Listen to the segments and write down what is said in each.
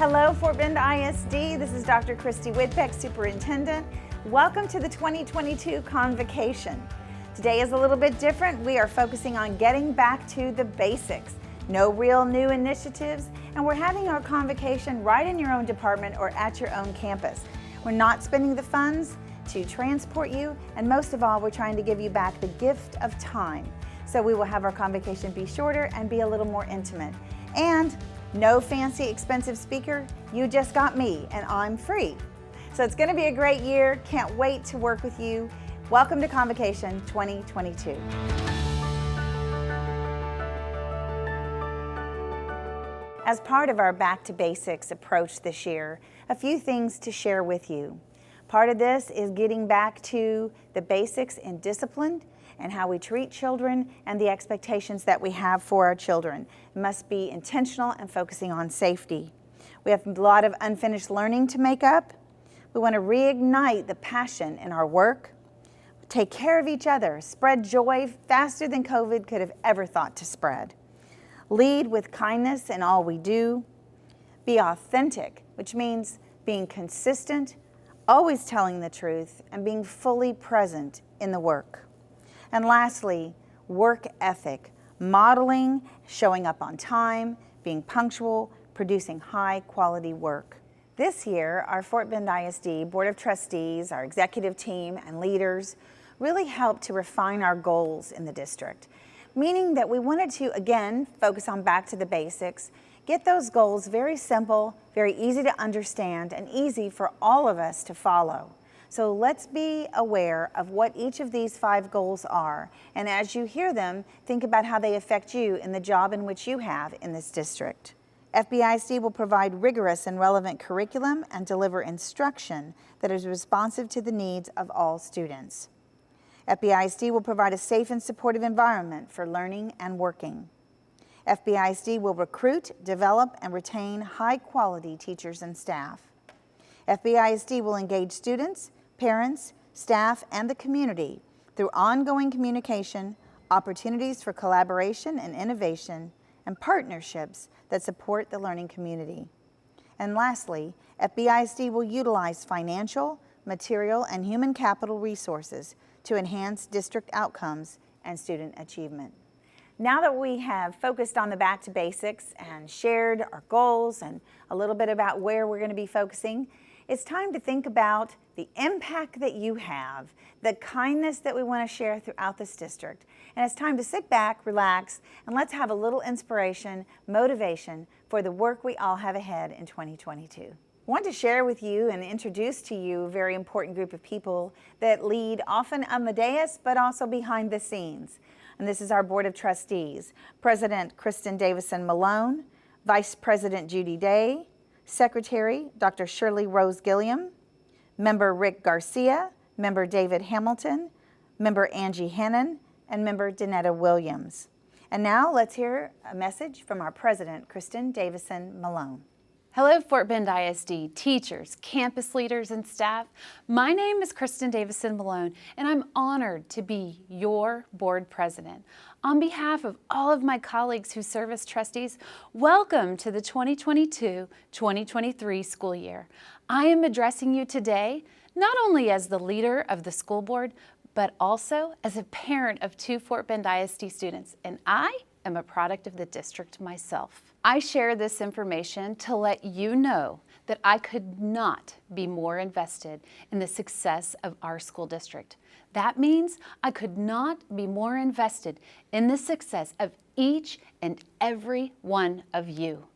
Hello, Fort Bend ISD. This is Dr. Christy Whitbeck, Superintendent. Welcome to the 2022 Convocation. Today is a little bit different. We are focusing on getting back to the basics. No real new initiatives, and we're having our convocation right in your own department or at your own campus. We're not spending the funds to transport you, and most of all, we're trying to give you back the gift of time. So we will have our convocation be shorter and be a little more intimate. And no fancy, expensive speaker. You just got me, and I'm free. So it's going to be a great year. Can't wait to work with you. Welcome to Convocation 2022. As part of our Back to Basics approach this year, a few things to share with you. Part of this is getting back to the basics in discipline and how we treat children and the expectations that we have for our children. It must be intentional and focusing on safety. We have a lot of unfinished learning to make up. We want to reignite the passion in our work, take care of each other, spread joy faster than COVID could have ever thought to spread. Lead with kindness in all we do. Be authentic, which means being consistent, always telling the truth, and being fully present in the work. And lastly, work ethic, modeling, showing up on time, being punctual, producing high quality work. This year, our Fort Bend ISD Board of Trustees, our executive team and leaders really helped to refine our goals in the district, meaning that we wanted to, again, focus on back to the basics, get those goals very simple, very easy to understand, and easy for all of us to follow. So let's be aware of what each of these 5 goals are. And as you hear them, think about how they affect you in the job in which you have in this district. FBISD will provide rigorous and relevant curriculum and deliver instruction that is responsive to the needs of all students. FBISD will provide a safe and supportive environment for learning and working. FBISD will recruit, develop, and retain high-quality teachers and staff. FBISD will engage students, parents, staff, and the community through ongoing communication, opportunities for collaboration and innovation, and partnerships that support the learning community. And lastly, FBISD will utilize financial, material, and human capital resources to enhance district outcomes and student achievement. Now that we have focused on the back to basics and shared our goals and a little bit about where we're going to be focusing, it's time to think about the impact that you have, the kindness that we want to share throughout this district. And it's time to sit back, relax, and let's have a little inspiration, motivation for the work we all have ahead in 2022. I want to share with you and introduce to you a very important group of people that lead often on the dais, but also behind the scenes. And this is our Board of Trustees, President Kristen Davison Malone, Vice President Judy Day, Secretary Dr. Shirley Rose Gilliam, Member Rick Garcia, Member David Hamilton, Member Angie Hannon, and Member Danetta Williams. And now let's hear a message from our President, Kristen Davison Malone. Hello, Fort Bend ISD teachers, campus leaders, and staff. My name is Kristen Davison Malone, and I'm honored to be your board president. On behalf of all of my colleagues who serve as trustees, welcome to the 2022-2023 school year. I am addressing you today not only as the leader of the school board, but also as a parent of 2 Fort Bend ISD students, and I am a product of the district myself. I share this information to let you know that I could not be more invested in the success of our school district. That means I could not be more invested in the success of each and every one of you.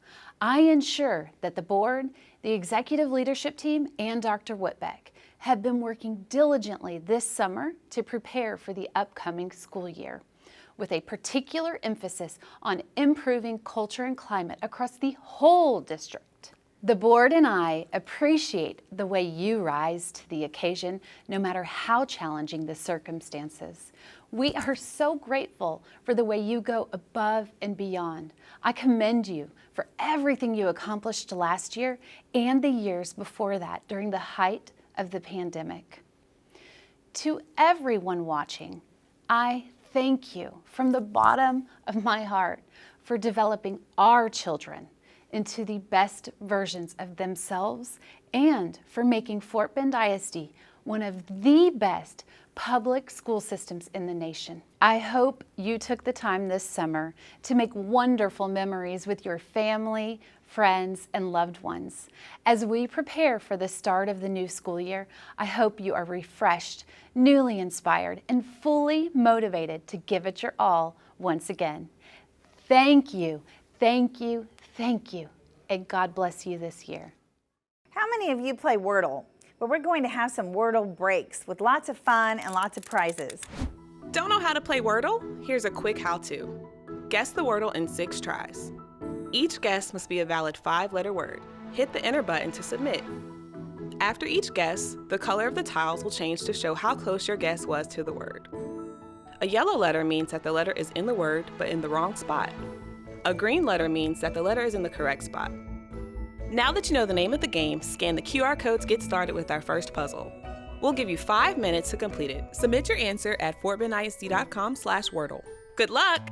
I ensure that the board, the executive leadership team, and Dr. Whitbeck have been working diligently this summer to prepare for the upcoming school year, with a particular emphasis on improving culture and climate across the whole district. The board and I appreciate the way you rise to the occasion, no matter how challenging the circumstances. We are so grateful for the way you go above and beyond. I commend you for everything you accomplished last year and the years before that during the height of the pandemic. To everyone watching, I thank you from the bottom of my heart for developing our children into the best versions of themselves and for making Fort Bend ISD one of the best public school systems in the nation. I hope you took the time this summer to make wonderful memories with your family, friends, and loved ones. As we prepare for the start of the new school year, I hope you are refreshed, newly inspired, and fully motivated to give it your all once again. Thank you, thank you, thank you, and God bless you this year. How many of you play Wordle? Well, we're going to have some Wordle breaks with lots of fun and lots of prizes. Don't know how to play Wordle? Here's a quick how-to. Guess the Wordle in 6 tries. Each guess must be a valid 5-letter word. Hit the enter button to submit. After each guess, the color of the tiles will change to show how close your guess was to the word. A yellow letter means that the letter is in the word but in the wrong spot. A green letter means that the letter is in the correct spot. Now that you know the name of the game, scan the QR code to get started with our first puzzle. We'll give you 5 minutes to complete it. Submit your answer at fortbendisd.com/Wordle. Good luck!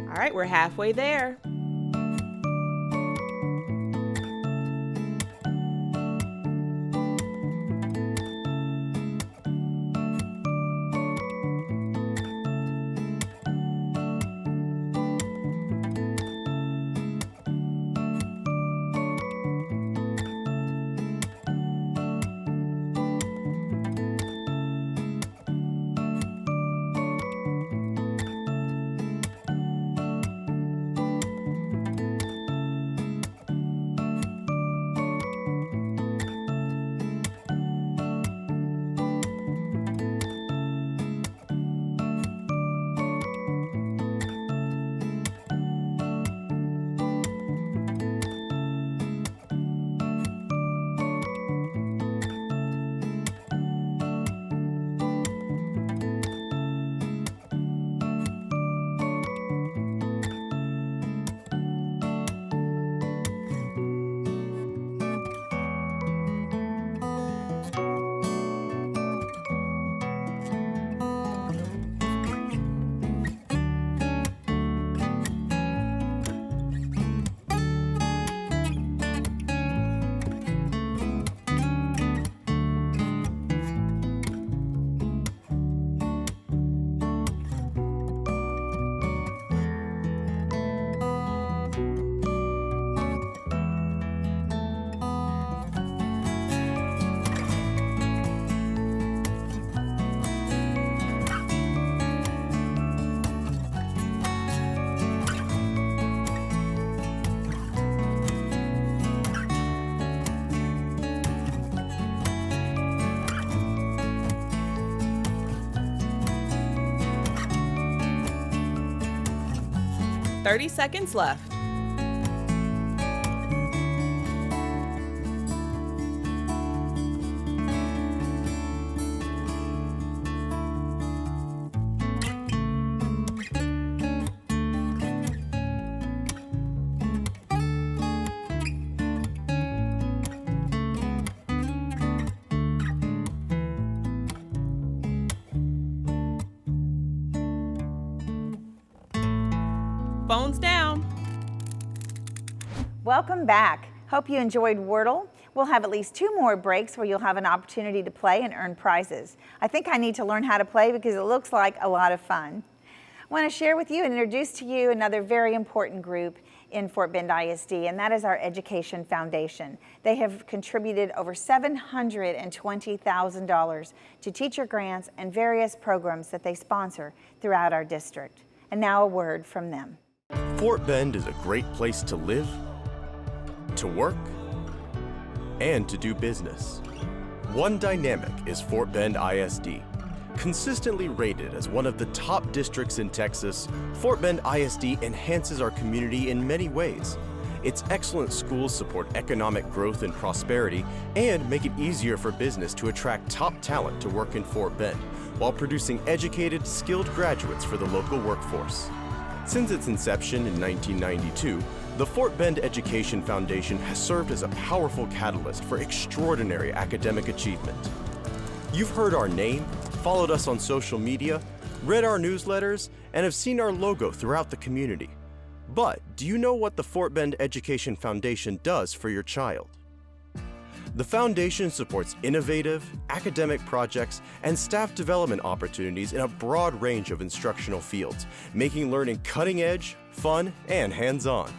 All right, we're halfway there. 30 seconds left. Phones down. Welcome back. Hope you enjoyed Wordle. We'll have at least 2 more breaks where you'll have an opportunity to play and earn prizes. I think I need to learn how to play because it looks like a lot of fun. I want to share with you and introduce to you another very important group in Fort Bend ISD, and that is our Education Foundation. They have contributed over $720,000 to teacher grants and various programs that they sponsor throughout our district. And now a word from them. Fort Bend is a great place to live, to work, and to do business. One dynamic is Fort Bend ISD. Consistently rated as one of the top districts in Texas, Fort Bend ISD enhances our community in many ways. Its excellent schools support economic growth and prosperity and make it easier for business to attract top talent to work in Fort Bend, while producing educated, skilled graduates for the local workforce. Since its inception in 1992, the Fort Bend Education Foundation has served as a powerful catalyst for extraordinary academic achievement. You've heard our name, followed us on social media, read our newsletters, and have seen our logo throughout the community. But do you know what the Fort Bend Education Foundation does for your child? The foundation supports innovative, academic projects and staff development opportunities in a broad range of instructional fields, making learning cutting-edge, fun, and hands-on.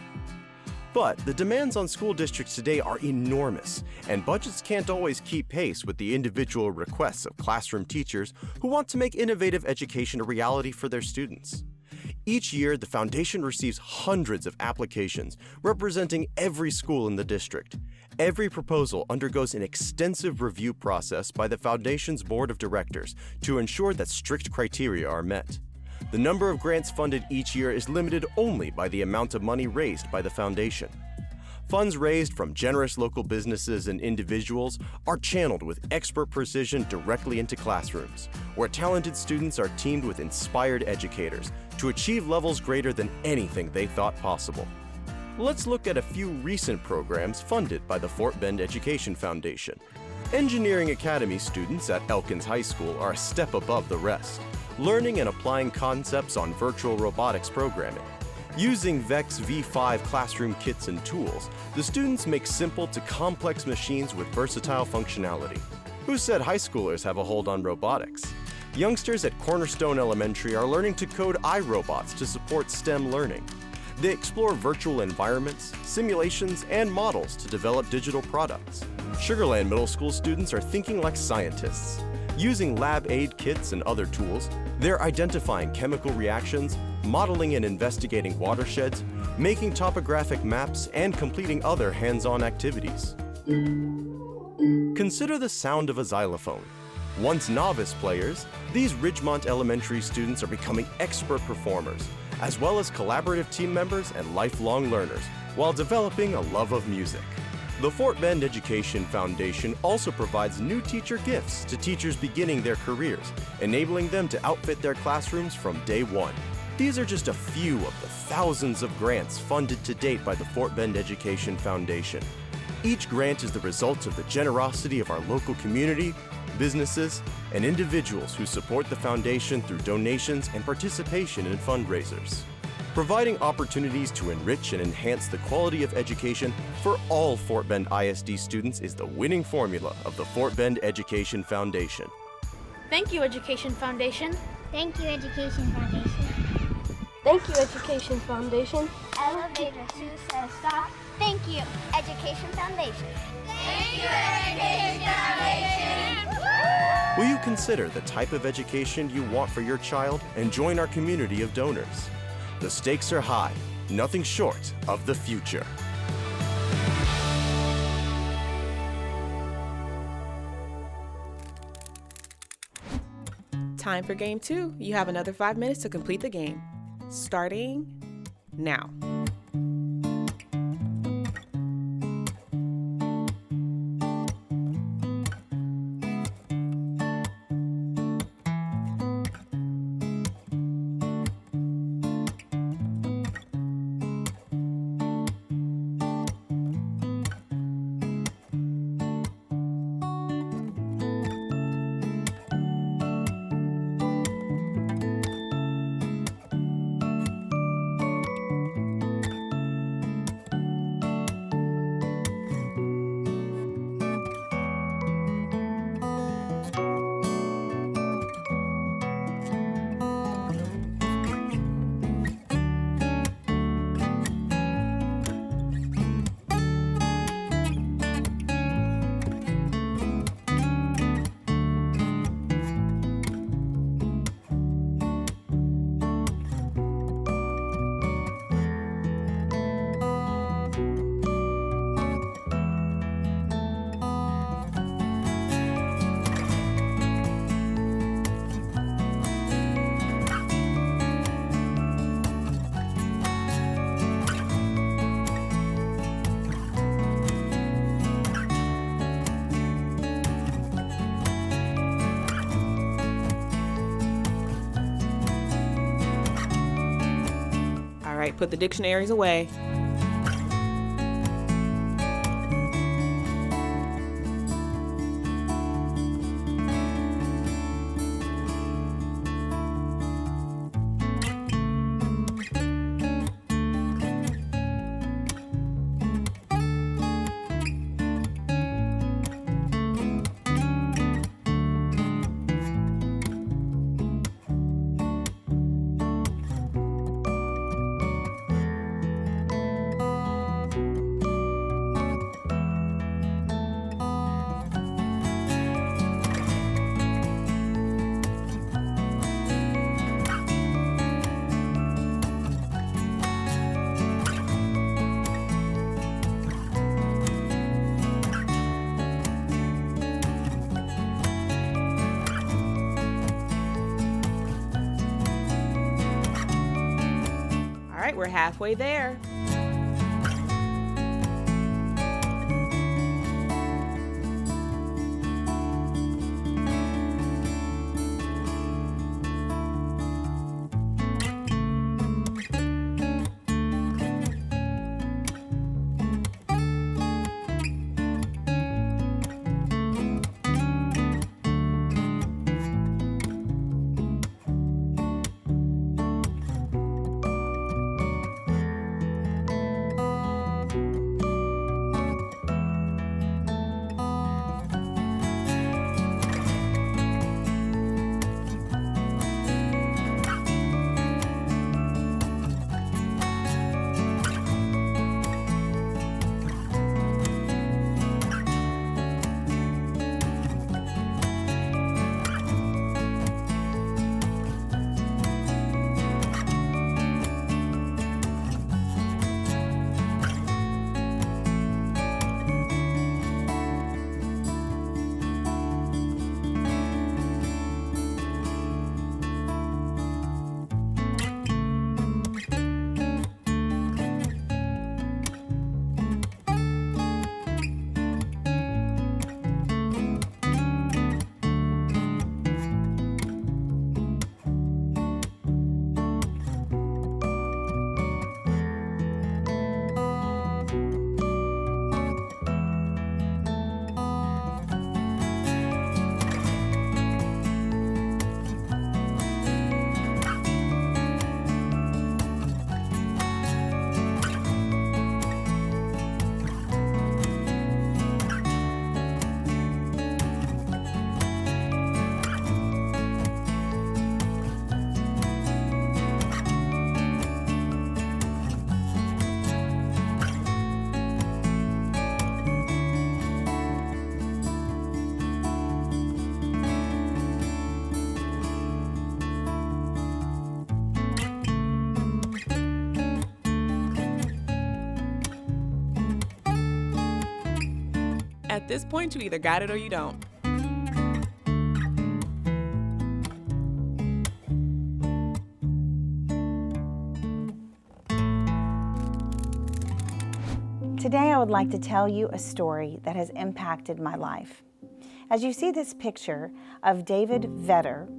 But the demands on school districts today are enormous, and budgets can't always keep pace with the individual requests of classroom teachers who want to make innovative education a reality for their students. Each year, the foundation receives hundreds of applications representing every school in the district. Every proposal undergoes an extensive review process by the foundation's board of directors to ensure that strict criteria are met. The number of grants funded each year is limited only by the amount of money raised by the foundation. Funds raised from generous local businesses and individuals are channeled with expert precision directly into classrooms, where talented students are teamed with inspired educators to achieve levels greater than anything they thought possible. Let's look at a few recent programs funded by the Fort Bend Education Foundation. Engineering Academy students at Elkins High School are a step above the rest, learning and applying concepts on virtual robotics programming. Using VEX V5 classroom kits and tools, the students make simple to complex machines with versatile functionality. Who said high schoolers have a hold on robotics? Youngsters at Cornerstone Elementary are learning to code iRobots to support STEM learning. They explore virtual environments, simulations, and models to develop digital products. Sugarland Middle School students are thinking like scientists. Using lab aid kits and other tools, they're identifying chemical reactions, modeling and investigating watersheds, making topographic maps, and completing other hands-on activities. Consider the sound of a xylophone. Once novice players, these Ridgemont Elementary students are becoming expert performers, as well as collaborative team members and lifelong learners, while developing a love of music. The Fort Bend Education Foundation also provides new teacher gifts to teachers beginning their careers, enabling them to outfit their classrooms from day one. These are just a few of the thousands of grants funded to date by the Fort Bend Education Foundation. Each grant is the result of the generosity of our local community, businesses, and individuals who support the foundation through donations and participation in fundraisers. Providing opportunities to enrich and enhance the quality of education for all Fort Bend ISD students is the winning formula of the Fort Bend Education Foundation. Thank you, Education Foundation. Thank you, Education Foundation. Thank you, Education Foundation. Elevator 2 says stop. Thank you, Education Foundation. Thank you, Education Foundation. Will you consider the type of education you want for your child and join our community of donors? The stakes are high, nothing short of the future. Time for game 2. You have another 5 minutes to complete the game. Starting now. All right, put the dictionaries away. All right, we're halfway there. At this point, you either got it or you don't. Today I would like to tell you a story that has impacted my life. As you see this picture of David Vedder,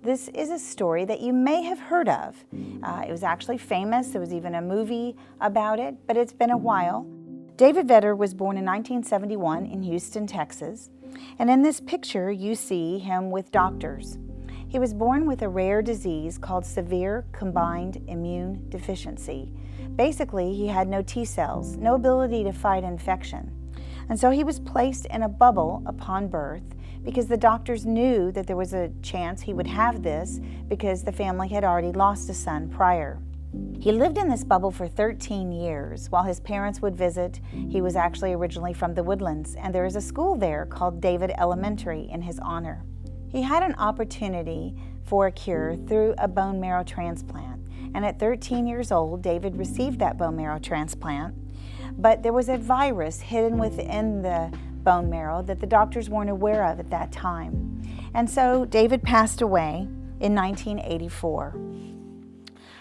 this is a story that you may have heard of. It was actually famous. There was even a movie about it, but it's been a while. David Vedder was born in 1971 in Houston, Texas. And in this picture, you see him with doctors. He was born with a rare disease called severe combined immune deficiency. Basically, he had no T cells, no ability to fight infection. And so he was placed in a bubble upon birth because the doctors knew that there was a chance he would have this because the family had already lost a son prior. He lived in this bubble for 13 years while his parents would visit. He was actually originally from the Woodlands, and there is a school there called David Elementary in his honor. He had an opportunity for a cure through a bone marrow transplant, and at 13 years old, David received that bone marrow transplant, but there was a virus hidden within the bone marrow that the doctors weren't aware of at that time. And so David passed away in 1984.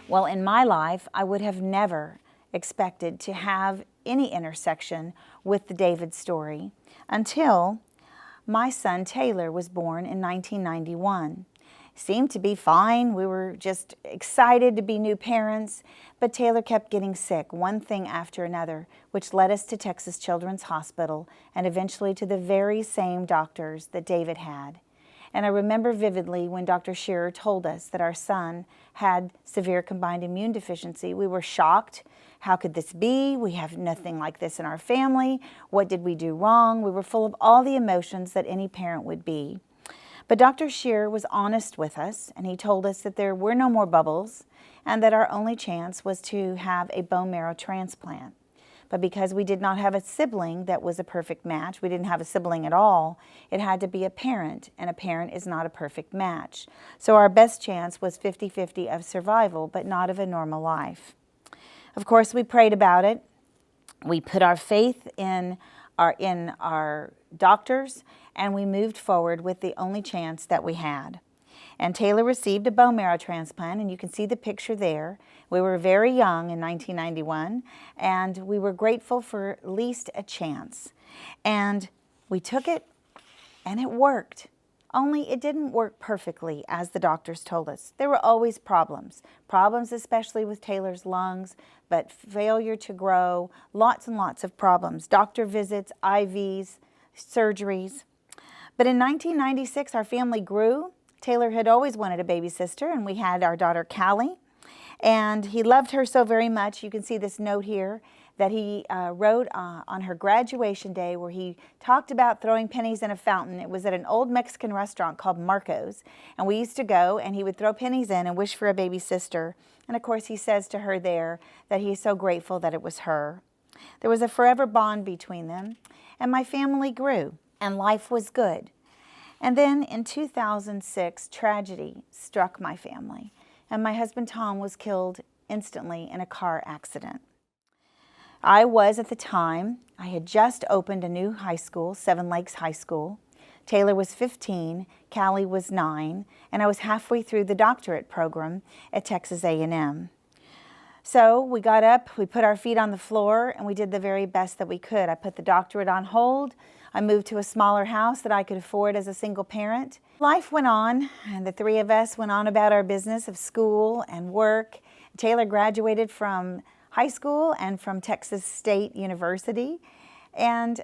Well, in my life, I would have never expected to have any intersection with the David story until my son Taylor was born in 1991. Seemed to be fine. We were just excited to be new parents, but Taylor kept getting sick, one thing after another, which led us to Texas Children's Hospital and eventually to the very same doctors that David had. And I remember vividly when Dr. Shearer told us that our son had severe combined immune deficiency. We were shocked. How could this be? We have nothing like this in our family. What did we do wrong? We were full of all the emotions that any parent would be. But Dr. Shearer was honest with us, and he told us that there were no more bubbles and that our only chance was to have a bone marrow transplant. But because we did not have a sibling that was a perfect match, we didn't have a sibling at all, it had to be a parent, and a parent is not a perfect match. So our best chance was 50-50 of survival, but not of a normal life. Of course, we prayed about it. We put our faith in our doctors, and we moved forward with the only chance that we had. And Taylor received a bone marrow transplant, and you can see the picture there. We were very young in 1991, and we were grateful for at least a chance. And we took it, and it worked. Only it didn't work perfectly, as the doctors told us. There were always problems especially with Taylor's lungs, but failure to grow, lots and lots of problems. Doctor visits, IVs, surgeries. But in 1996, our family grew. Taylor had always wanted a baby sister, and we had our daughter Callie, and he loved her so very much. You can see this note here that he wrote on her graduation day where he talked about throwing pennies in a fountain. It was at an old Mexican restaurant called Marco's, and we used to go, and he would throw pennies in and wish for a baby sister. And of course, he says to her there that he's so grateful that it was her. There was a forever bond between them, and my family grew, and life was good. And then in 2006, tragedy struck my family, and my husband Tom was killed instantly in a car accident. I was at the time, I had just opened a new high school, Seven Lakes High School. Taylor was 15, Callie was 9, and I was halfway through the doctorate program at Texas A&M. So we got up, we put our feet on the floor, and we did the very best that we could. I put the doctorate on hold. I moved to a smaller house that I could afford as a single parent. Life went on, and the three of us went on about our business of school and work. Taylor graduated from high school and from Texas State University. And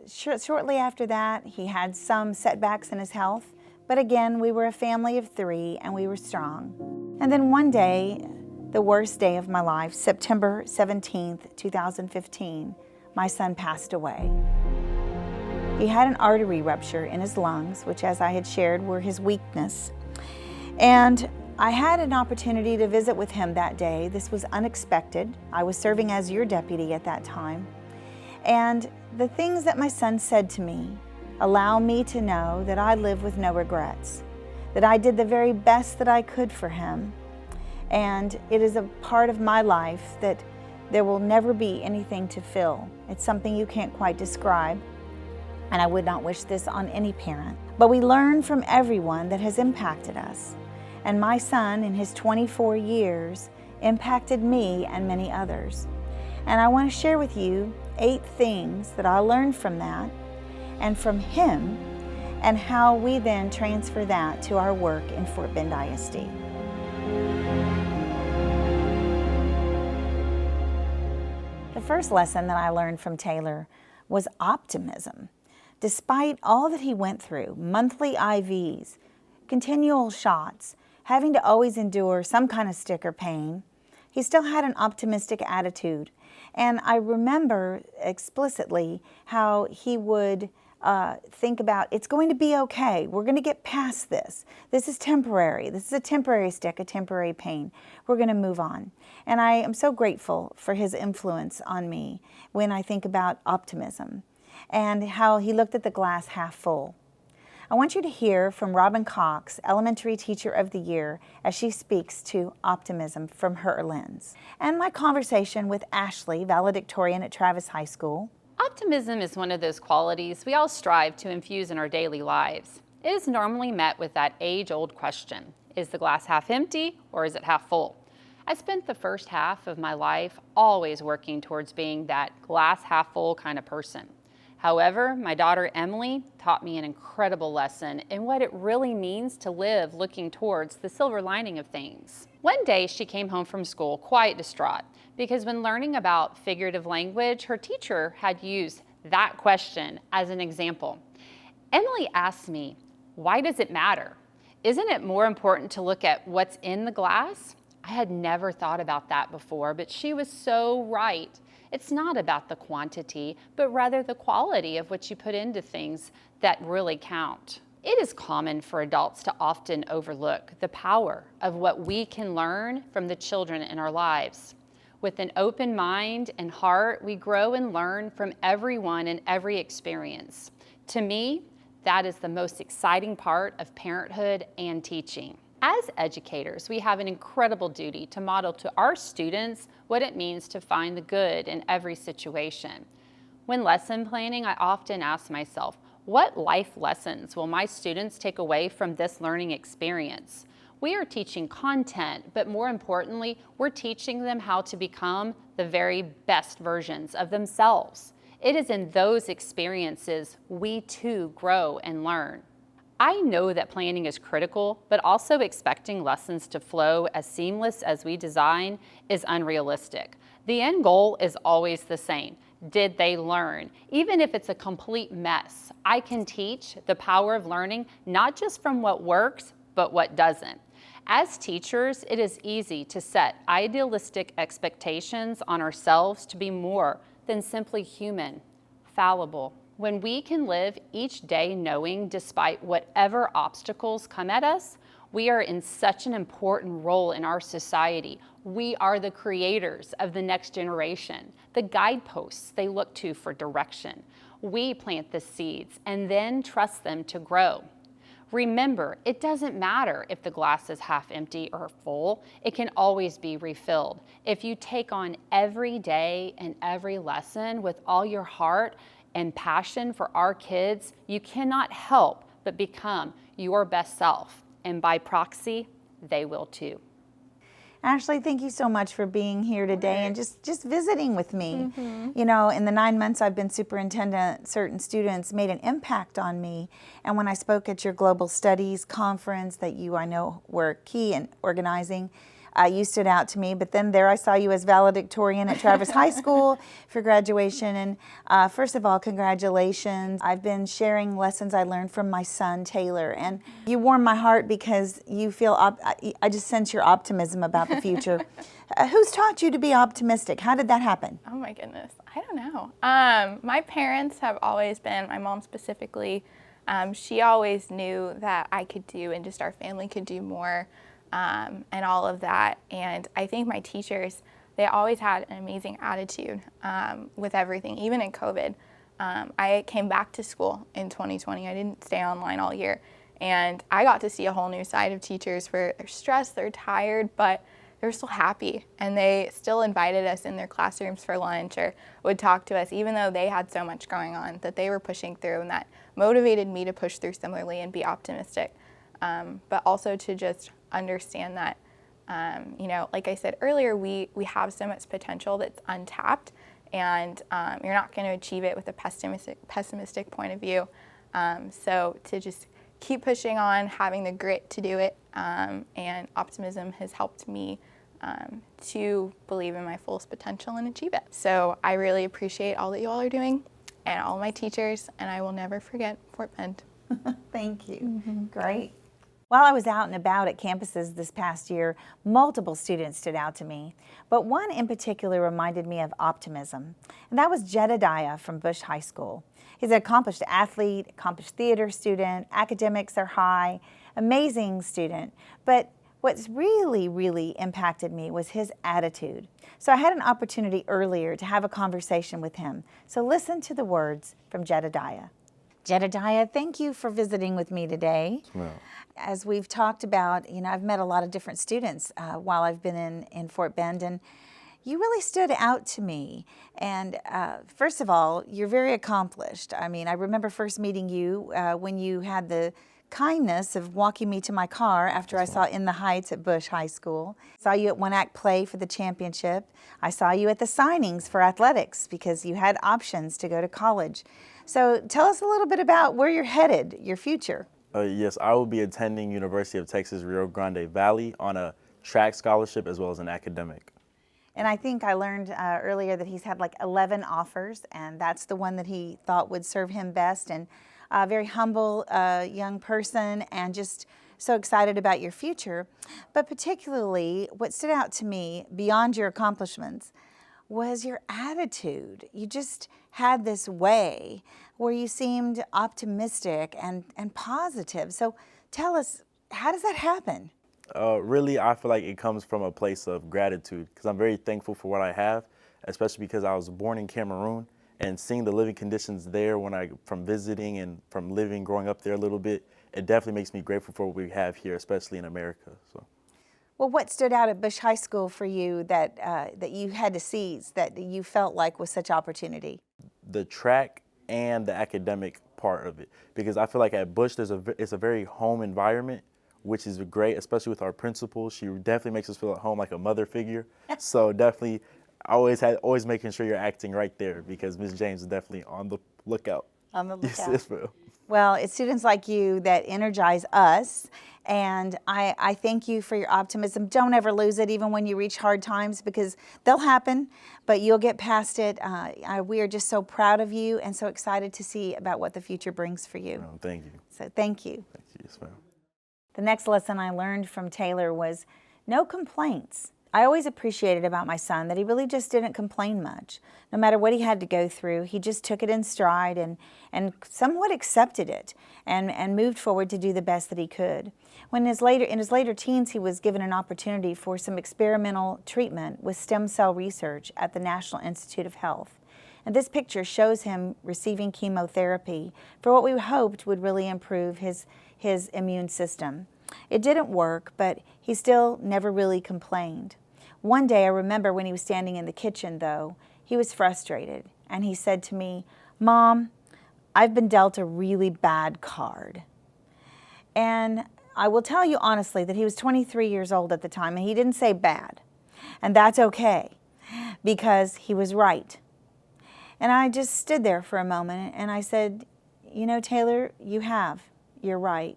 shortly after that, he had some setbacks in his health. But again, we were a family of three, and we were strong. And then one day, the worst day of my life, September 17th, 2015, my son passed away. He had an artery rupture in his lungs, which, as I had shared, were his weakness. And I had an opportunity to visit with him that day. This was unexpected. I was serving as your deputy at that time. And the things that my son said to me allow me to know that I live with no regrets, that I did the very best that I could for him. And it is a part of my life that there will never be anything to fill. It's something you can't quite describe. And I would not wish this on any parent. But we learn from everyone that has impacted us. And my son, in his 24 years, impacted me and many others. And I want to share with you 8 things that I learned from that and from him, and how we then transfer that to our work in Fort Bend ISD. The first lesson that I learned from Taylor was optimism. Despite all that he went through, monthly IVs, continual shots, having to always endure some kind of sticker pain, he still had an optimistic attitude. And I remember explicitly how he would think about, it's going to be okay. We're going to get past this. This is temporary. This is a temporary stick, a temporary pain. We're going to move on. And I am so grateful for his influence on me when I think about optimism and how he looked at the glass half full. I want you to hear from Robin Cox, Elementary Teacher of the Year, as she speaks to optimism from her lens. And my conversation with Ashley, valedictorian at Travis High School. Optimism is one of those qualities we all strive to infuse in our daily lives. It is normally met with that age-old question, is the glass half empty or is it half full? I spent the first half of my life always working towards being that glass half full kind of person. However, my daughter Emily taught me an incredible lesson in what it really means to live looking towards the silver lining of things. One day she came home from school quite distraught because when learning about figurative language, her teacher had used that question as an example. Emily asked me, "Why does it matter? Isn't it more important to look at what's in the glass?" I had never thought about that before, but she was so right. It's not about the quantity, but rather the quality of what you put into things that really count. It is common for adults to often overlook the power of what we can learn from the children in our lives. With an open mind and heart, we grow and learn from everyone and every experience. To me, that is the most exciting part of parenthood and teaching. As educators, we have an incredible duty to model to our students what it means to find the good in every situation. When lesson planning, I often ask myself, what life lessons will my students take away from this learning experience? We are teaching content, but more importantly, we're teaching them how to become the very best versions of themselves. It is in those experiences we too grow and learn. I know that planning is critical, but also expecting lessons to flow as seamless as we design is unrealistic. The end goal is always the same. Did they learn? Even if it's a complete mess, I can teach the power of learning not just from what works, but what doesn't. As teachers, it is easy to set idealistic expectations on ourselves to be more than simply human, fallible. When we can live each day knowing despite whatever obstacles come at us, we are in such an important role in our society. We are the creators of the next generation, the guideposts they look to for direction. We plant the seeds and then trust them to grow. Remember, it doesn't matter if the glass is half empty or full, it can always be refilled. If you take on every day and every lesson with all your heart and passion for our kids, you cannot help but become your best self. And by proxy, they will too. Ashley, thank you so much for being here today and just visiting with me. You know, in the 9 months I've been superintendent, certain students made an impact on me. And when I spoke at your Global Studies conference that you, I know, were key in organizing, you stood out to me, but then there I saw you as valedictorian at Travis High School for graduation. And first of all, congratulations. I've been sharing lessons I learned from my son, Taylor, and you warm my heart because you feel, I just sense your optimism about the future. Who's taught you to be optimistic? How did that happen? Oh my goodness, I don't know. My parents have always been, my mom specifically, she always knew that I could do and just our family could do more. And all of that. And I think my teachers, they always had an amazing attitude with everything, even in COVID. I came back to school in 2020. I didn't stay online all year. And I got to see a whole new side of teachers where they're stressed, they're tired, but they're still happy. And they still invited us in their classrooms for lunch or would talk to us, even though they had so much going on that they were pushing through, and that motivated me to push through similarly and be optimistic. But also to just understand that, you know, like I said earlier, we have so much potential that's untapped, and you're not going to achieve it with a pessimistic point of view. So to just keep pushing on, having the grit to do it, and optimism has helped me to believe in my fullest potential and achieve it. So I really appreciate all that you all are doing and all my teachers, and I will never forget Fort Bend. Thank you. Great. While I was out and about at campuses this past year, multiple students stood out to me, but one in particular reminded me of optimism, and that was Jedediah from Bush High School. He's an accomplished athlete, accomplished theater student, academics are high, amazing student, but what's really impacted me was his attitude. So I had an opportunity earlier to have a conversation with him. So listen to the words from Jedediah. Jedediah, thank you for visiting with me today. Well, As we've talked about, I've met a lot of different students while I've been in Fort Bend, and you really stood out to me. And first of all, you're very accomplished. I mean, I remember first meeting you when you had the kindness of walking me to my car after I saw In the Heights at Bush High School. Saw you at one act play for the championship. I saw you at the signings for athletics because you had options to go to college. So tell us a little bit about where you're headed, your future. yes, I will be attending University of Texas Rio Grande Valley on a track scholarship as well as an academic. And I think I learned earlier that he's had like 11 offers, and that's the one that he thought would serve him best. And a very humble young person, and just so excited about your future. But particularly, what stood out to me beyond your accomplishments was your attitude. You just had this way where you seemed optimistic and positive. So tell us, how does that happen? Really, I feel like it comes from a place of gratitude because I'm very thankful for what I have, especially because I was born in Cameroon, and seeing the living conditions there from visiting and from living, growing up there a little bit, it definitely makes me grateful for what we have here, especially in America. So. Well, what stood out at Bush High School for you that you had to seize, that you felt like was such opportunity? The track and the academic part of it, because I feel like at Bush it's a very home environment, which is great, especially with our principal. She definitely makes us feel at home, like a mother figure. So definitely, always making sure you're acting right there, because Ms. James is definitely on the lookout. On the lookout. Yes, ma'am. Well, it's students like you that energize us, and I thank you for your optimism. Don't ever lose it, even when you reach hard times, because they'll happen, but you'll get past it. We are just so proud of you and so excited to see about what the future brings for you. Thank you. So thank you. Thank you. Yes, ma'am. The next lesson I learned from Taylor was no complaints. I always appreciated about my son that he really just didn't complain much. No matter what he had to go through, he just took it in stride and somewhat accepted it and moved forward to do the best that he could. In his later teens, he was given an opportunity for some experimental treatment with stem cell research at the National Institute of Health. And this picture shows him receiving chemotherapy for what we hoped would really improve his immune system. It didn't work, but he still never really complained. One day, I remember when he was standing in the kitchen, though, he was frustrated, and he said to me, "Mom, I've been dealt a really bad card." And I will tell you honestly that he was 23 years old at the time, and he didn't say bad. And that's okay, because he was right. And I just stood there for a moment, and I said, Taylor, you're right.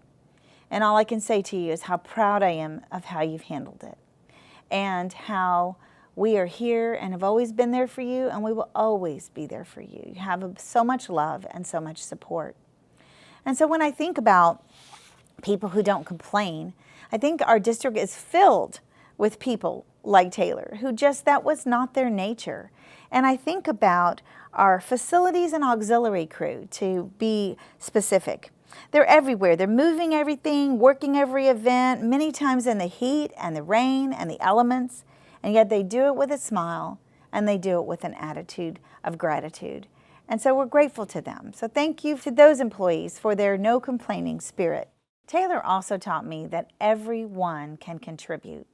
And all I can say to you is how proud I am of how you've handled it, and how we are here and have always been there for you, and we will always be there for you. You have so much love and so much support. And so when I think about people who don't complain, I think our district is filled with people like Taylor, who that was not their nature. And I think about our facilities and auxiliary crew, to be specific. They're everywhere. They're moving everything, working every event, many times in the heat and the rain and the elements, and yet they do it with a smile, and they do it with an attitude of gratitude. And so we're grateful to them. So thank you to those employees for their no complaining spirit. Taylor also taught me that everyone can contribute.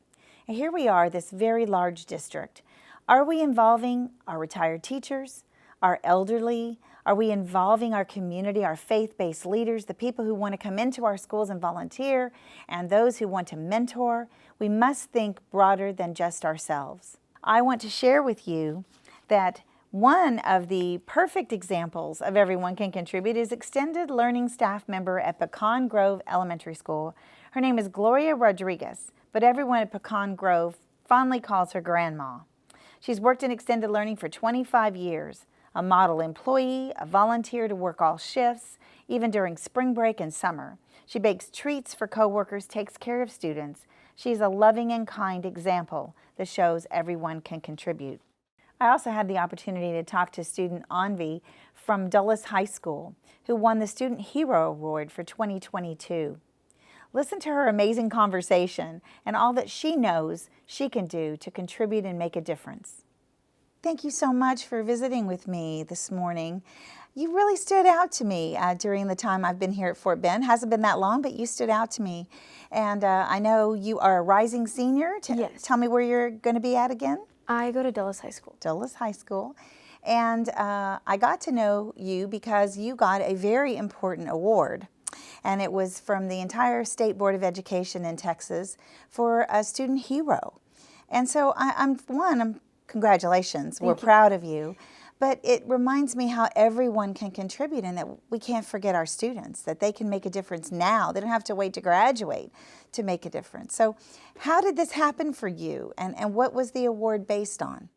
And here we are, this very large district. Are we involving our retired teachers, our elderly? Are we involving our community, our faith-based leaders, the people who want to come into our schools and volunteer, and those who want to mentor? We must think broader than just ourselves. I want to share with you that One of the perfect examples of everyone can contribute is extended learning staff member at Pecan Grove Elementary School. Her name is Gloria Rodriguez, but everyone at Pecan Grove fondly calls her Grandma. She's worked in extended learning for 25 years, a model employee, a volunteer to work all shifts, even during spring break and summer. She bakes treats for coworkers, takes care of students. She's a loving and kind example that shows everyone can contribute. I also had the opportunity to talk to student Anvi from Dulles High School, who won the Student Hero Award for 2022. Listen to her amazing conversation and all that she knows she can do to contribute and make a difference. Thank you so much for visiting with me this morning. You really stood out to me during the time I've been here at Fort Bend. Hasn't been that long, but you stood out to me. And I know you are a rising senior. Yes. Tell me where you're going to be at again. I go to Dulles High School. Dulles High School. And I got to know you because you got a very important award. And it was from the entire State Board of Education in Texas for a student hero. And so congratulations. We're proud of you. But it reminds me how everyone can contribute and that we can't forget our students, that they can make a difference now. They don't have to wait to graduate to make a difference. So how did this happen for you, and what was the award based on?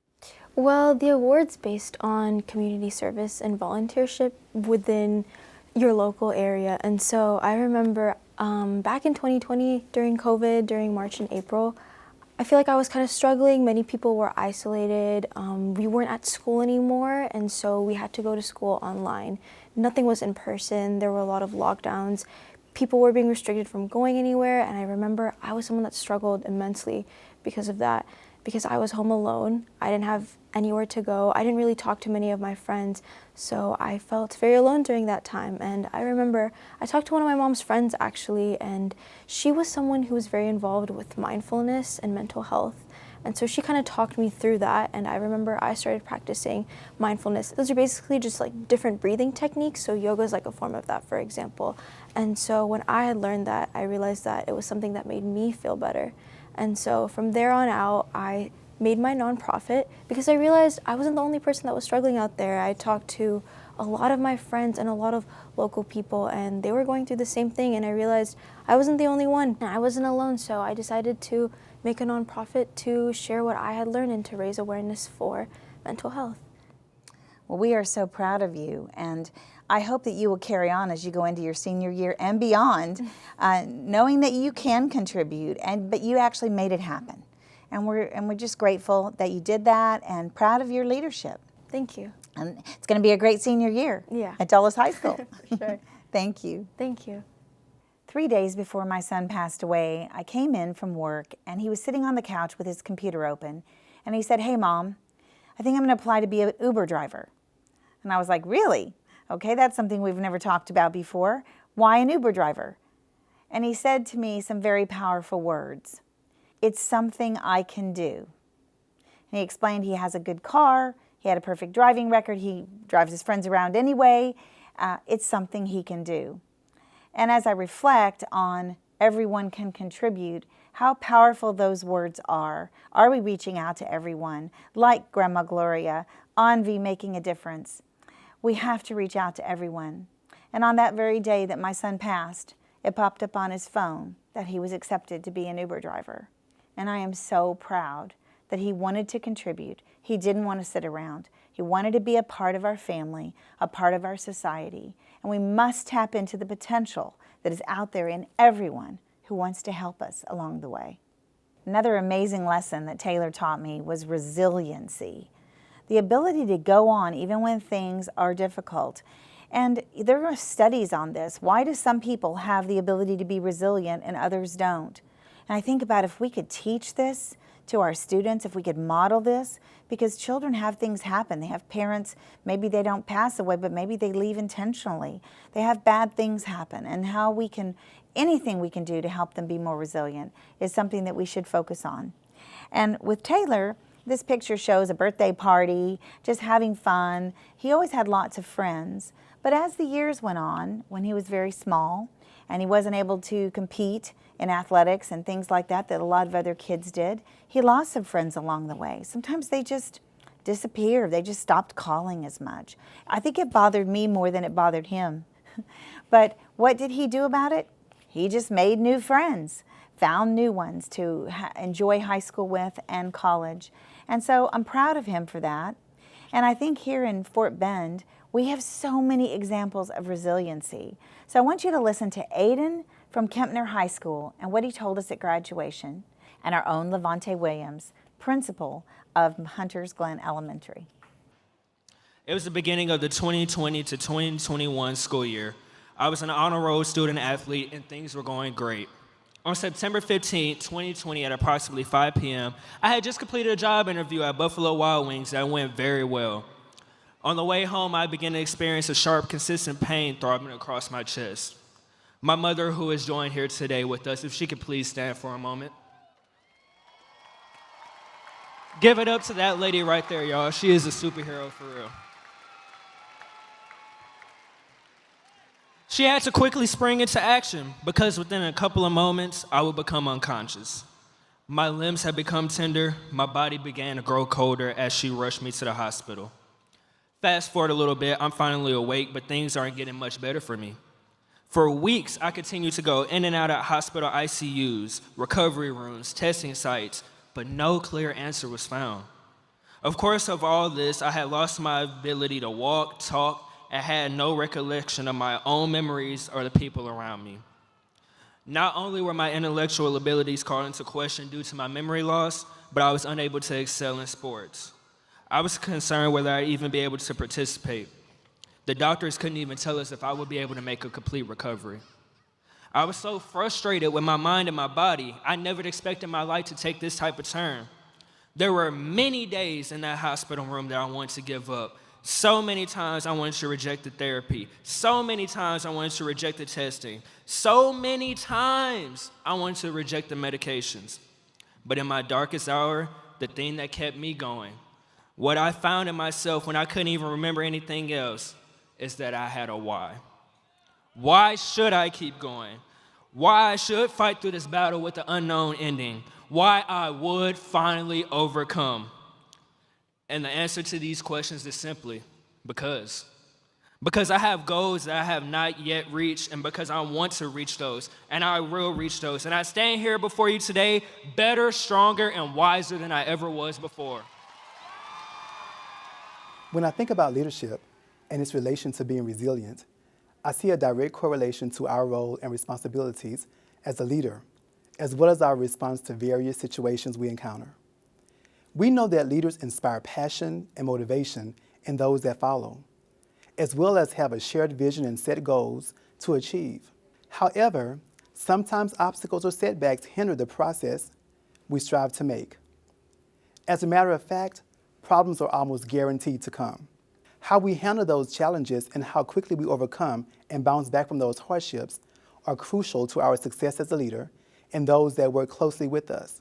Well, the award's based on community service and volunteership within your local area. And so I remember back in 2020 during COVID, during March and April, I feel like I was kind of struggling. Many people were isolated. We weren't at school anymore, and so we had to go to school online. Nothing was in person. There were a lot of lockdowns. People were being restricted from going anywhere, and I remember I was someone that struggled immensely because of that, because I was home alone. I didn't have anywhere to go. I didn't really talk to many of my friends, so I felt very alone during that time. And I remember I talked to one of my mom's friends actually, and she was someone who was very involved with mindfulness and mental health. And so she kind of talked me through that, and I remember I started practicing mindfulness. Those are basically just like different breathing techniques, so yoga is like a form of that, for example. And so when I had learned that, I realized that it was something that made me feel better. And so from there on out, I made my nonprofit because I realized I wasn't the only person that was struggling out there. I talked to a lot of my friends and a lot of local people, and they were going through the same thing, and I realized I wasn't the only one. I wasn't alone, so I decided to make a nonprofit to share what I had learned and to raise awareness for mental health. Well, we are so proud of you, and I hope that you will carry on as you go into your senior year and beyond, knowing that you can contribute, but you actually made it happen. And we're just grateful that you did that and proud of your leadership. Thank you. And it's going to be a great senior year at Dulles High School. Sure. Thank you. Thank you. 3 days before my son passed away, I came in from work, and he was sitting on the couch with his computer open, and he said, "Hey, Mom, I think I'm going to apply to be an Uber driver." And I was like, "Really? Okay, that's something we've never talked about before. Why an Uber driver?" And he said to me some very powerful words. "It's something I can do." And he explained he has a good car, he had a perfect driving record, he drives his friends around anyway. It's something he can do. And as I reflect on everyone can contribute, how powerful those words are we reaching out to everyone, like Grandma Gloria, Anvi making a difference? We have to reach out to everyone. And on that very day that my son passed, it popped up on his phone that he was accepted to be an Uber driver. And I am so proud that he wanted to contribute. He didn't want to sit around. He wanted to be a part of our family, a part of our society. And we must tap into the potential that is out there in everyone who wants to help us along the way. Another amazing lesson that Taylor taught me was resiliency. The ability to go on even when things are difficult. And there are studies on this. Why do some people have the ability to be resilient and others don't? And I think about if we could teach this to our students, if we could model this, because children have things happen. They have parents, maybe they don't pass away, but maybe they leave intentionally. They have bad things happen, and anything we can do to help them be more resilient is something that we should focus on. And with Taylor, this picture shows a birthday party, just having fun. He always had lots of friends, but as the years went on, when he was very small, and he wasn't able to compete in athletics and things like that a lot of other kids did, he lost some friends along the way. Sometimes they just disappeared. They just stopped calling as much. I think it bothered me more than it bothered him. But what did he do about it? He just made new friends, found new ones to enjoy high school with and college. And so I'm proud of him for that. And I think here in Fort Bend, we have so many examples of resiliency. So I want you to listen to Aiden from Kempner High School and what he told us at graduation, and our own Levante Williams, principal of Hunters Glen Elementary. It was the beginning of the 2020 to 2021 school year. I was an honor roll student athlete and things were going great. On September 15, 2020 at approximately 5 p.m., I had just completed a job interview at Buffalo Wild Wings that went very well. On the way home, I began to experience a sharp, consistent pain throbbing across my chest. My mother, who is joined here today with us, if she could please stand for a moment. Give it up to that lady right there, y'all. She is a superhero for real. She had to quickly spring into action because within a couple of moments, I would become unconscious. My limbs had become tender. My body began to grow colder as she rushed me to the hospital. Fast forward a little bit, I'm finally awake, but things aren't getting much better for me. For weeks, I continued to go in and out of hospital ICUs, recovery rooms, testing sites, but no clear answer was found. Of course, of all this, I had lost my ability to walk, talk, and had no recollection of my own memories or the people around me. Not only were my intellectual abilities called into question due to my memory loss, but I was unable to excel in sports. I was concerned whether I'd even be able to participate. The doctors couldn't even tell us if I would be able to make a complete recovery. I was so frustrated with my mind and my body, I never expected my life to take this type of turn. There were many days in that hospital room that I wanted to give up. So many times I wanted to reject the therapy. So many times I wanted to reject the testing. So many times I wanted to reject the medications. But in my darkest hour, the thing that kept me going, what I found in myself when I couldn't even remember anything else, is that I had a why. Why should I keep going? Why I should fight through this battle with the unknown ending? Why I would finally overcome? And the answer to these questions is simply because. Because I have goals that I have not yet reached, and because I want to reach those, and I will reach those. And I stand here before you today better, stronger, and wiser than I ever was before. When I think about leadership and its relation to being resilient, I see a direct correlation to our role and responsibilities as a leader, as well as our response to various situations we encounter. We know that leaders inspire passion and motivation in those that follow, as well as have a shared vision and set goals to achieve. However, sometimes obstacles or setbacks hinder the process we strive to make. As a matter of fact, problems are almost guaranteed to come. How we handle those challenges and how quickly we overcome and bounce back from those hardships are crucial to our success as a leader and those that work closely with us.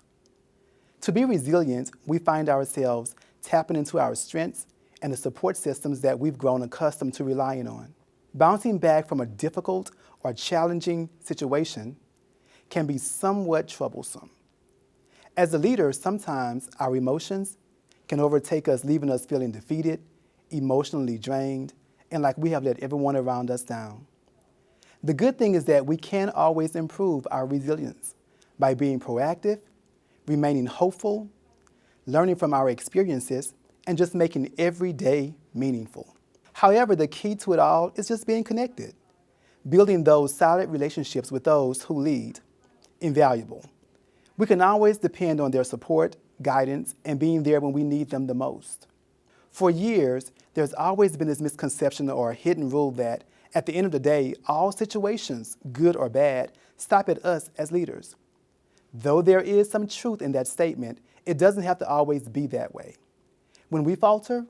To be resilient, we find ourselves tapping into our strengths and the support systems that we've grown accustomed to relying on. Bouncing back from a difficult or challenging situation can be somewhat troublesome. As a leader, sometimes our emotions can overtake us, leaving us feeling defeated, emotionally drained, and like we have let everyone around us down. The good thing is that we can always improve our resilience by being proactive, remaining hopeful, learning from our experiences, and just making every day meaningful. However, the key to it all is just being connected, building those solid relationships with those who lead, invaluable. We can always depend on their support, guidance, and being there when we need them the most. For years, there's always been this misconception or hidden rule that at the end of the day, all situations, good or bad, stop at us as leaders. Though there is some truth in that statement, it doesn't have to always be that way. When we falter,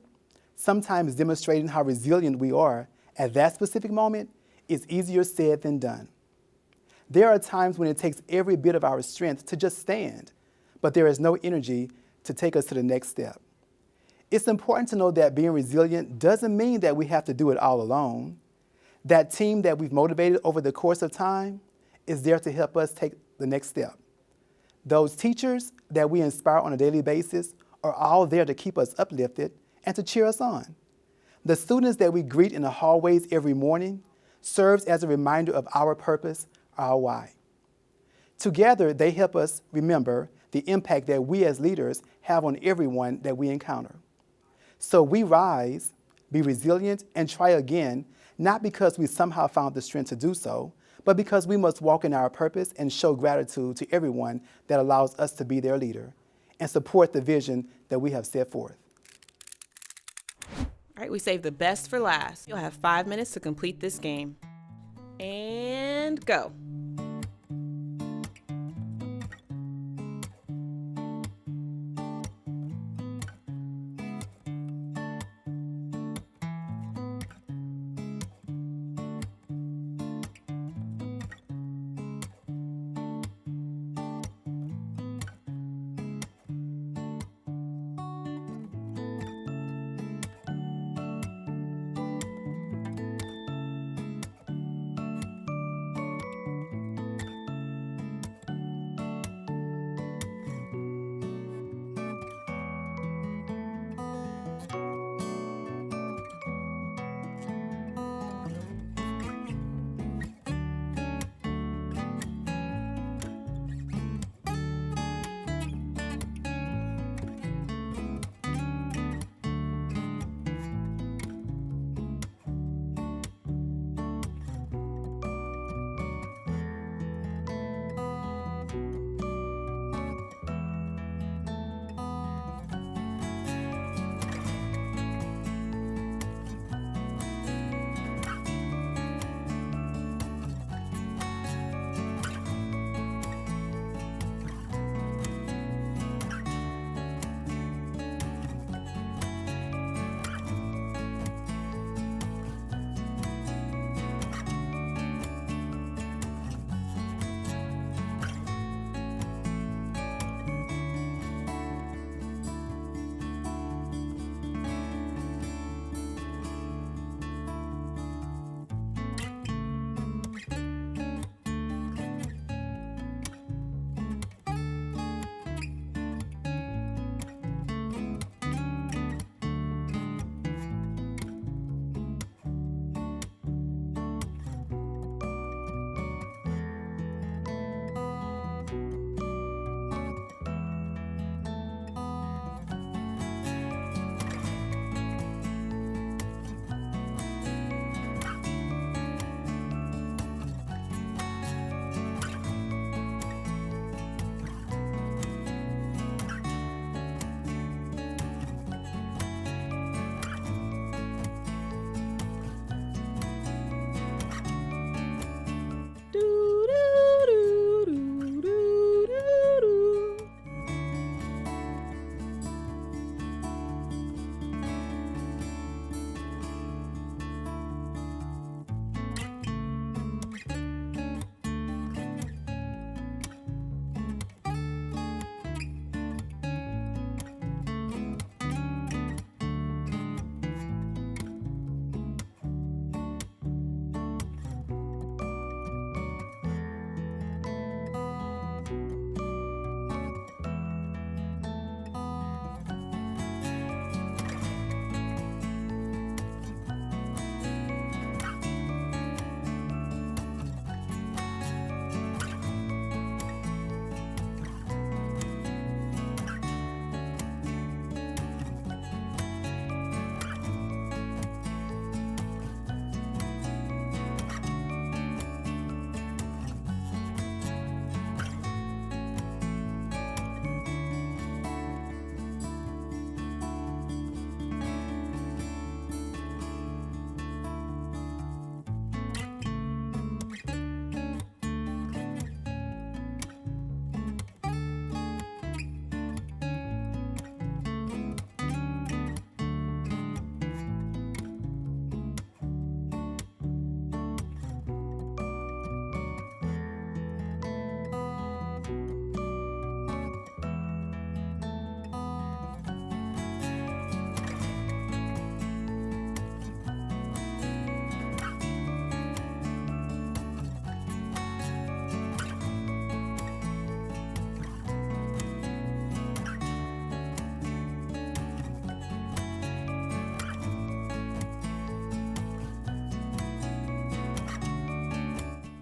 sometimes demonstrating how resilient we are at that specific moment is easier said than done. There are times when it takes every bit of our strength to just stand, but there is no energy to take us to the next step. It's important to know that being resilient doesn't mean that we have to do it all alone. That team that we've motivated over the course of time is there to help us take the next step. Those teachers that we inspire on a daily basis are all there to keep us uplifted and to cheer us on. The students that we greet in the hallways every morning serves as a reminder of our purpose, our why. Together, they help us remember the impact that we as leaders have on everyone that we encounter. So we rise, be resilient, and try again, not because we somehow found the strength to do so, but because we must walk in our purpose and show gratitude to everyone that allows us to be their leader and support the vision that we have set forth. All right, we saved the best for last. You'll have 5 minutes to complete this game. And go.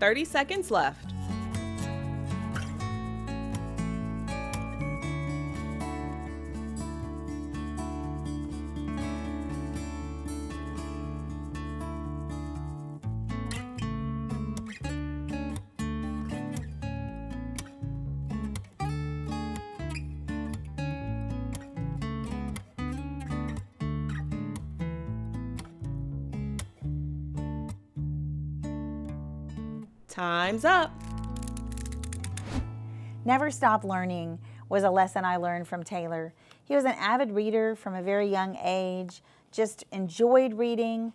30 seconds left. Time's up. Never stop learning was a lesson I learned from Taylor. He was an avid reader from a very young age, just enjoyed reading,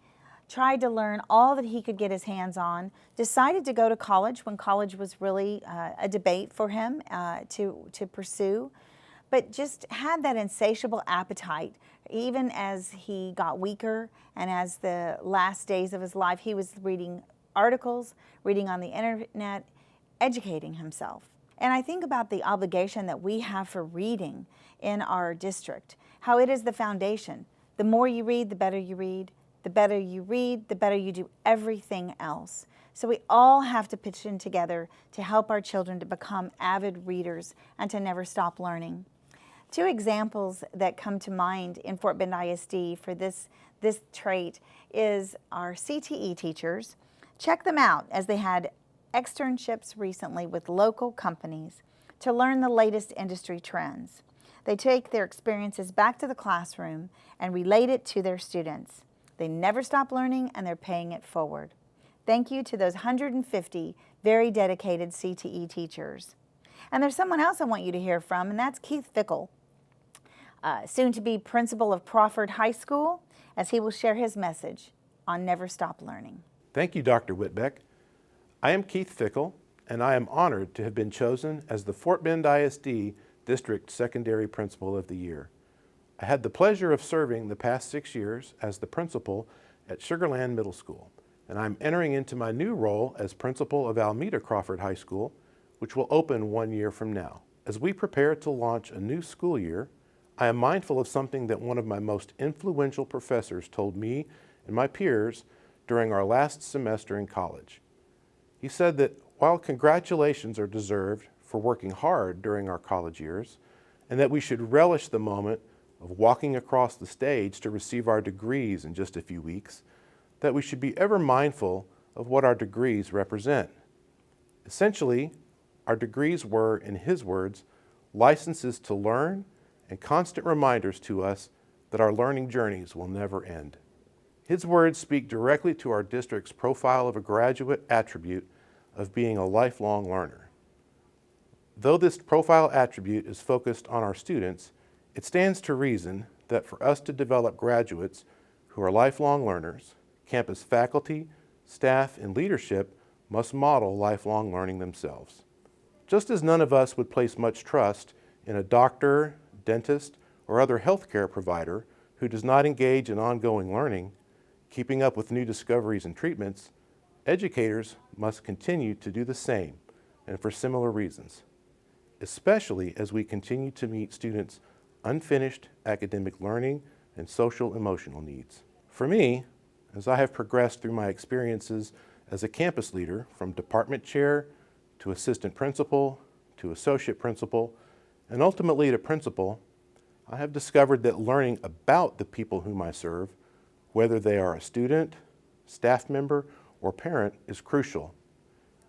tried to learn all that he could get his hands on, decided to go to college when college was really a debate for him to pursue, but just had that insatiable appetite. Even as he got weaker and as the last days of his life, he was reading articles, reading on the internet, educating himself. And I think about the obligation that we have for reading in our district, how it is the foundation. The more you read, the better you read. The better you read, the better you do everything else. So we all have to pitch in together to help our children to become avid readers and to never stop learning. Two examples that come to mind in Fort Bend ISD for this trait is our CTE teachers. Check them out as they had externships recently with local companies to learn the latest industry trends. They take their experiences back to the classroom and relate it to their students. They never stop learning and they're paying it forward. Thank you to those 150 very dedicated CTE teachers. And there's someone else I want you to hear from, and that's Keith Fickle, soon to be principal of Crawford High School, as he will share his message on Never Stop Learning. Thank you, Dr. Whitbeck. I am Keith Fickle, and I am honored to have been chosen as the Fort Bend ISD District Secondary Principal of the Year. I had the pleasure of serving the past 6 years as the principal at Sugar Land Middle School, and I'm entering into my new role as principal of Alameda Crawford High School, which will open 1 year from now. As we prepare to launch a new school year, I am mindful of something that one of my most influential professors told me and my peers during our last semester in college. He said that while congratulations are deserved for working hard during our college years, and that we should relish the moment of walking across the stage to receive our degrees in just a few weeks, that we should be ever mindful of what our degrees represent. Essentially, our degrees were, in his words, licenses to learn and constant reminders to us that our learning journeys will never end. His words speak directly to our district's profile of a graduate attribute of being a lifelong learner. Though this profile attribute is focused on our students, it stands to reason that for us to develop graduates who are lifelong learners, campus faculty, staff, and leadership must model lifelong learning themselves. Just as none of us would place much trust in a doctor, dentist, or other healthcare provider who does not engage in ongoing learning, keeping up with new discoveries and treatments, educators must continue to do the same, and for similar reasons, especially as we continue to meet students' unfinished academic learning and social-emotional needs. For me, as I have progressed through my experiences as a campus leader, from department chair to assistant principal to associate principal, and ultimately to principal, I have discovered that learning about the people whom I serve, whether they are a student, staff member, or parent, is crucial.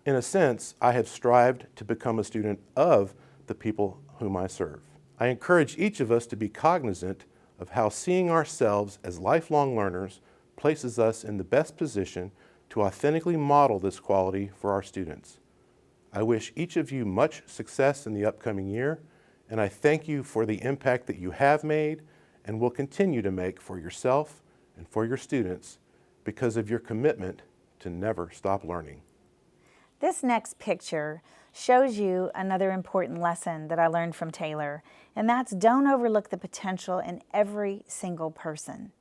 In a sense, I have strived to become a student of the people whom I serve. I encourage each of us to be cognizant of how seeing ourselves as lifelong learners places us in the best position to authentically model this quality for our students. I wish each of you much success in the upcoming year, and I thank you for the impact that you have made and will continue to make for yourself and for your students because of your commitment to never stop learning. This next picture shows you another important lesson that I learned from Taylor, and that's don't overlook the potential in every single person.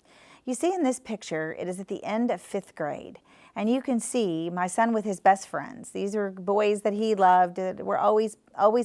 You see in this picture, it is at the end of 5th grade, And you can see my son with his best friends. These were boys that he loved, that were always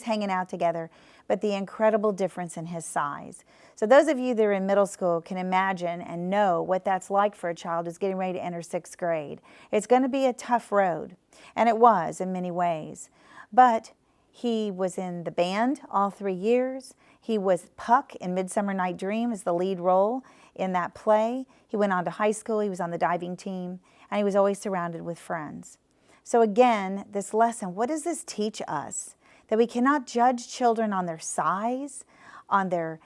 hanging out together, but the incredible difference in his size. So those of you that are in middle school can imagine and know what that's like for a child who's getting ready to enter 6th grade. It's going to be a tough road, and it was in many ways. But he was in the band all 3 years. He was Puck in Midsummer Night Dream as the lead role in that play. He went on to high school. He was on the diving team, and he was always surrounded with friends. So again, this lesson, what does this teach us? That we cannot judge children on their size, on their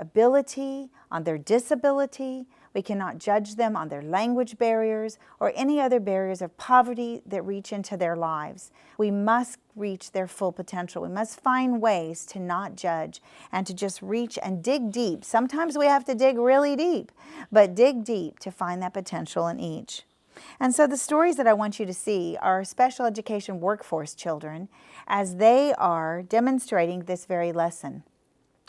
ability, on their disability. We cannot judge them on their language barriers or any other barriers of poverty that reach into their lives. We must reach their full potential. We must find ways to not judge and to just reach and dig deep. Sometimes we have to dig really deep, but dig deep to find that potential in each. And so the stories that I want you to see are special education workforce children as they are demonstrating this very lesson.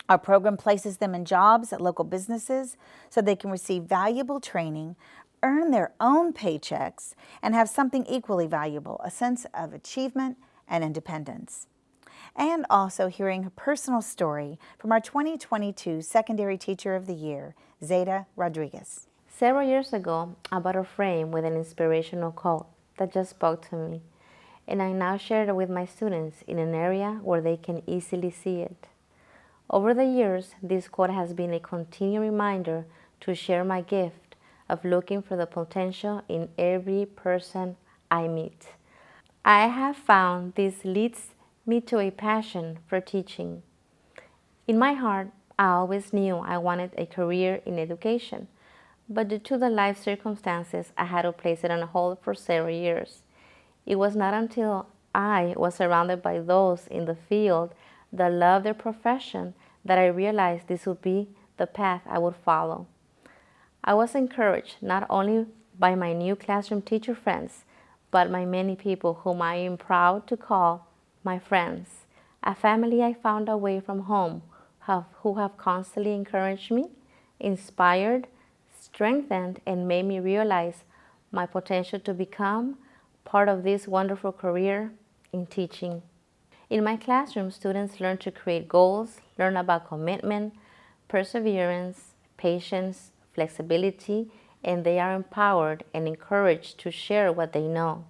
Our program places them in jobs at local businesses so they can receive valuable training, earn their own paychecks, and have something equally valuable, a sense of achievement and independence. And also hearing a personal story from our 2022 Secondary Teacher of the Year, Zeta Rodriguez. Several years ago, I bought a frame with an inspirational quote that just spoke to me, and I now share it with my students in an area where they can easily see it. Over the years, this quote has been a continued reminder to share my gift of looking for the potential in every person I meet. I have found this leads me to a passion for teaching. In my heart, I always knew I wanted a career in education, but due to the life circumstances, I had to place it on hold for several years. It was not until I was surrounded by those in the field that love their profession that I realized this would be the path I would follow. I was encouraged not only by my new classroom teacher friends, but by many people whom I am proud to call my friends, a family I found away from home who have constantly encouraged me, inspired, strengthened, and made me realize my potential to become part of this wonderful career in teaching. In my classroom, students learn to create goals, learn about commitment, perseverance, patience, flexibility, and they are empowered and encouraged to share what they know.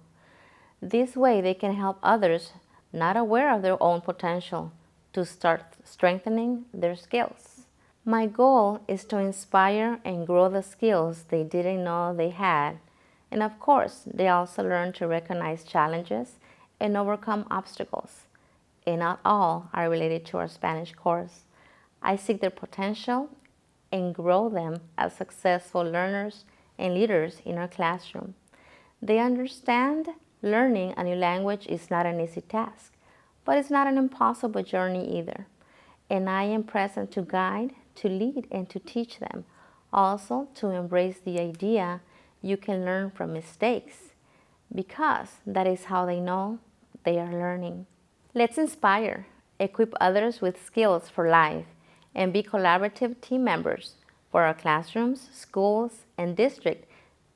This way, they can help others not aware of their own potential to start strengthening their skills. My goal is to inspire and grow the skills they didn't know they had. And of course, they also learn to recognize challenges and overcome obstacles. And not all are related to our Spanish course. I seek their potential and grow them as successful learners and leaders in our classroom. They understand learning a new language is not an easy task, but it's not an impossible journey either. And I am present to guide, to lead, and to teach them. Also to embrace the idea you can learn from mistakes, because that is how they know they are learning. Let's inspire, equip others with skills for life, and be collaborative team members for our classrooms, schools, and district.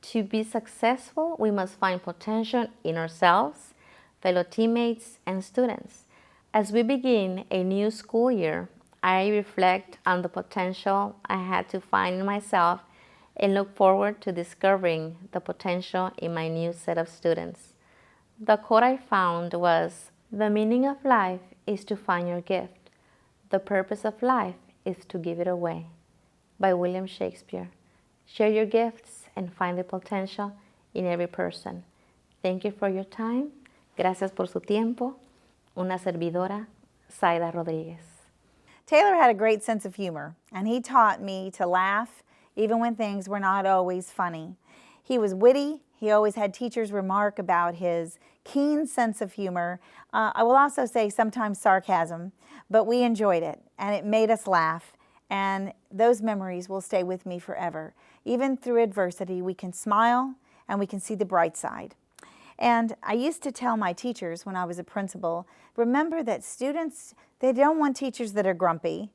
To be successful, we must find potential in ourselves, fellow teammates, and students. As we begin a new school year, I reflect on the potential I had to find in myself and look forward to discovering the potential in my new set of students. The quote I found was, "The meaning of life is to find your gift. The purpose of life is to give it away," by William Shakespeare. Share your gifts and find the potential in every person. Thank you for your time. Gracias por su tiempo. Una servidora, Zaida Rodriguez. Taylor had a great sense of humor, and he taught me to laugh even when things were not always funny. He was witty. He always had teachers remark about his keen sense of humor. I will also say sometimes sarcasm, but we enjoyed it, and it made us laugh, and those memories will stay with me forever. Even through adversity, we can smile, and we can see the bright side. And I used to tell my teachers when I was a principal, remember that students, they don't want teachers that are grumpy.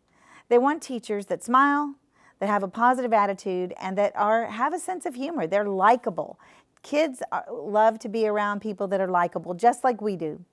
They want teachers that smile, that have a positive attitude, and that have a sense of humor. They're likable. Kids love to be around people that are likable, just like we do.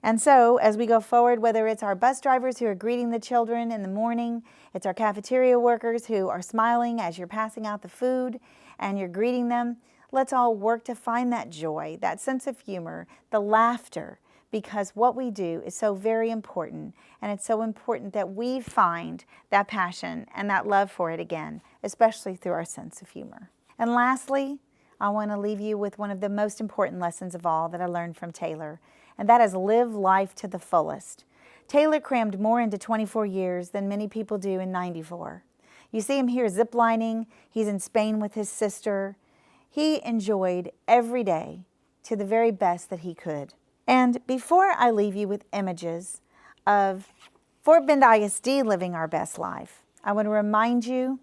And so as we go forward, whether it's our bus drivers who are greeting the children in the morning, it's our cafeteria workers who are smiling as you're passing out the food and you're greeting them, let's all work to find that joy, that sense of humor, the laughter, because what we do is so very important, and it's so important that we find that passion and that love for it again, especially through our sense of humor. And lastly, I want to leave you with one of the most important lessons of all that I learned from Taylor, and that is live life to the fullest. Taylor crammed more into 24 years than many people do in 94. You see him here ziplining, he's in Spain with his sister. He enjoyed every day to the very best that he could. And before I leave you with images of Fort Bend ISD living our best life, I want to remind you,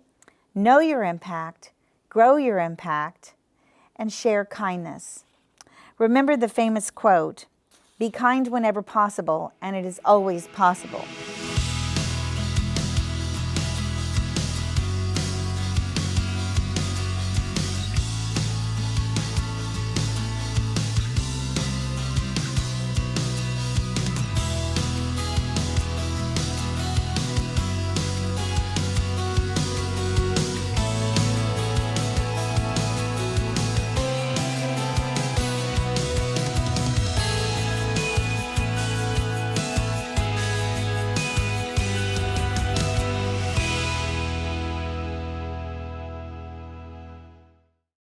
know your impact, grow your impact, and share kindness. Remember the famous quote, "Be kind whenever possible, and it is always possible."